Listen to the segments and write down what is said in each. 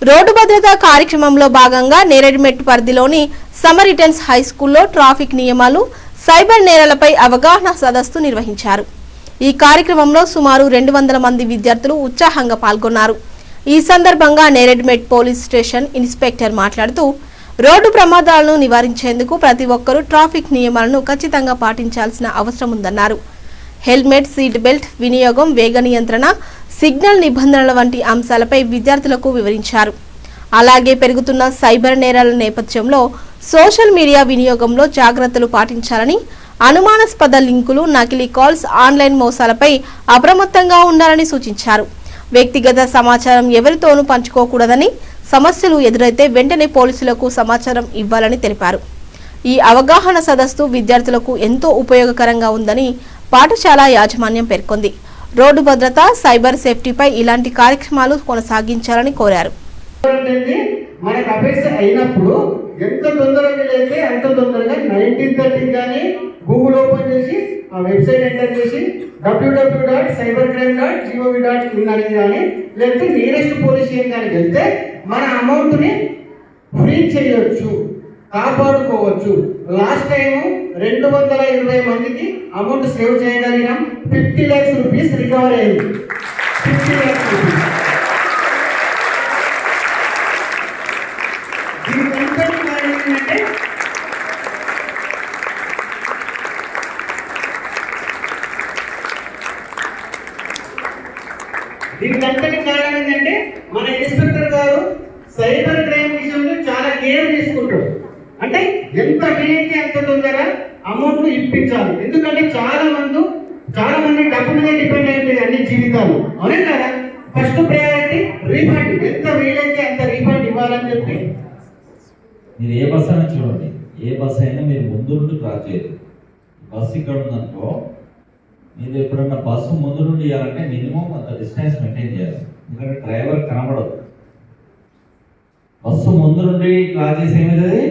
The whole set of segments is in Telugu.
రోడ్డు భద్రతా కార్యక్రమంలో భాగంగా నేరేడ్మెట్ పరిధిలోని సమరిటన్స్ హై స్కూల్లో ట్రాఫిక్ నియమాలు, సైబర్ నేరాలపై అవగాహన సదస్సు నిర్వహించారు. ఈ కార్యక్రమంలో సుమారు 200 మంది విద్యార్థులు ఉత్సాహంగా పాల్గొన్నారు. ఈ సందర్భంగా నేరేడ్మెట్ పోలీస్ స్టేషన్ ఇన్స్పెక్టర్ మాట్లాడుతూ, రోడ్డు ప్రమాదాలను నివారించేందుకు ప్రతి ఒక్కరూ ట్రాఫిక్ నియమాలను ఖచ్చితంగా పాటించాల్సిన అవసరం ఉందన్నారు. హెల్మెట్, సీట్ బెల్ట్ వినియోగం, వేగ నియంత్రణ, సిగ్నల్ నిబంధనల వంటి అంశాలపై విద్యార్థులకు వివరించారు. అలాగే పెరుగుతున్న సైబర్ నేరాల నేపథ్యంలో సోషల్ మీడియా వినియోగంలో జాగ్రత్తలు పాటించాలని, అనుమానాస్పద లింకులు, నకిలీ కాల్స్, ఆన్లైన్ మోసాలపై అప్రమత్తంగా ఉండాలని సూచించారు. వ్యక్తిగత సమాచారం ఎవరితోనూ పంచుకోకూడదని, సమస్యలు ఎదురైతే వెంటనే పోలీసులకు సమాచారం ఇవ్వాలని తెలిపారు. ఈ అవగాహన సదస్సు విద్యార్థులకు ఎంతో ఉపయోగకరంగా ఉందని పాఠశాల యాజమాన్యం పేర్కొంది. రోడ్డు భద్రత, సైబర్ సేఫ్టీపై ఇలాంటి కార్యక్రమాలు కొనసాగించాలని కోరారు. మనకు అఫెక్ట్స్ అయినప్పుడు ఎంత తొందరగా వీలైతే అంత తొందరగా 1913 కానీ గూగుల్ ఓపెన్ చేసి ఆ వెబ్సైట్ ఎంటర్ చేసి www.cybercrime.gov.in అని కానీ లేకపోతే నియరెస్ట్ పోలీస్ స్టేషన్ కానీ వెళ్తే మన అమౌంట్ని ఫ్రీ చేయొచ్చు, కాపాడుకోవచ్చు. లాస్ట్ టైం 220 మందికి అమౌంట్ సేవ్ చేయగలిగినాం. 50 lakhs rupees రికవర్ అయింది. 50 lakhs rupees. దీనికంతటి కారణం ఏంటంటే మన ఇన్స్పెక్టర్ గారు సైబర్ క్రైమ్ విషయంలో చాలా కేర్ తీసుకుంటారు. అంటే ఎంత వీలైతే అంత తొందరగా అమౌంట్ ఇప్పించాలి. ఎందుకంటే చాలా మంది డబ్బు మీద డిపెండ్ అయిపోయింది అన్ని జీవితాలు, అవునే కదా. ఫస్ట్ ప్రయారిటీ రీఫండ్, ఎంత వీలైతే అంత రీఫండ్ ఇవ్వాలని చెప్పి. మీరు ఏ బస్ అయినా చూడండి, ఏ బస్ అయినా మీరు ముందు నుండి క్రాస్ చేయరు. బస్సు ఇక్కడ ఉందనుకో, మీరు ఎప్పుడన్నా బస్సు ముందు నుండి ఇవ్వాలంటే మినిమం అంత డిస్టెన్స్ మెయింటైన్ చేయాలి. ఎందుకంటే డ్రైవర్ కనబడదు. బస్సు ముందు నుండి క్రాస్ చేసి ఏమైతుంది,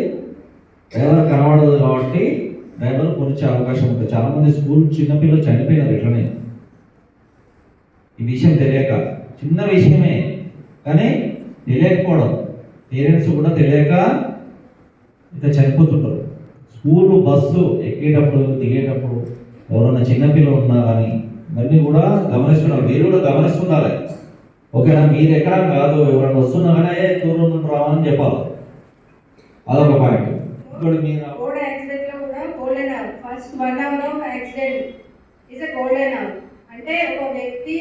డ్రైవర్ కనబడదు. కాబట్టి డ్రైవర్ కొనిచ్చే అవకాశం ఉంటుంది. చాలామంది స్కూల్ చిన్నపిల్లలు చనిపోయినారు ఇట్లనే, ఈ విషయం తెలియక. చిన్న విషయమే కానీ తెలియకపోవడం, పేరెంట్స్ కూడా తెలియక ఇట్లా చనిపోతుంటారు. స్కూల్ బస్సు ఎక్కేటప్పుడు, దిగేటప్పుడు ఎవరన్నా చిన్నపిల్లలు ఉన్నా కానీ ఇవన్నీ కూడా గమనిస్తున్నారు. మీరు కూడా గమనిస్తుండాలి. ఓకేనా, మీరు ఎక్కడ కాదు, ఎవరైనా వస్తున్నా కానీ దూరం నుండి రావాలని చెప్పాలి. అదొక పాయింట్. ఇంకోటి మీరు రోడ్ యాక్సిడెంట్ లో కూడా golden hour, first 1 hour of accident is a golden hour. అంటే ఒక వ్యక్తి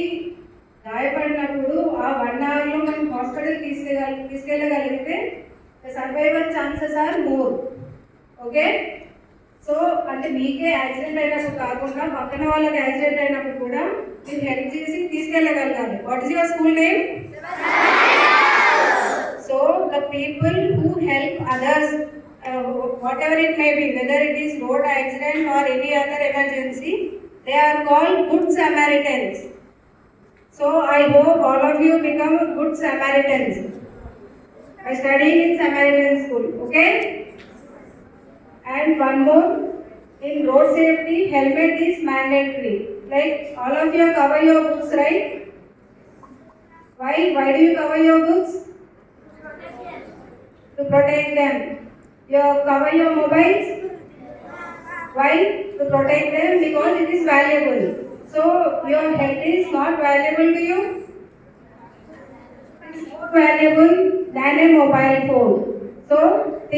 గాయపడినప్పుడు ఆ 1 hour లో మనం హాస్పిటల్ తీసుకెళ్ళగలిగితే survival chances are more. Okay, so అంటే మీకే యాక్సిడెంట్ అయినప్పుడు కాకుండా పక్కన వాళ్ళకి యాక్సిడెంట్ అయినప్పుడు కూడా మీరు హెల్ప్ చేసి తీసుకెళ్ళగలగాలి. What is your school name? So the people who help others, whatever it may be, whether it is road accident or any other emergency, they are called good Samaritans. So I hope all of you become good Samaritans by studying in Samaritan school. Okay, and one more, in road safety helmet is mandatory. Like all of you cover your books, right? Why do you cover your books? To protect them. You cover your mobiles. Why? To protect them, because it is valuable. So your health is not valuable to you. It is more valuable than a mobile phone. So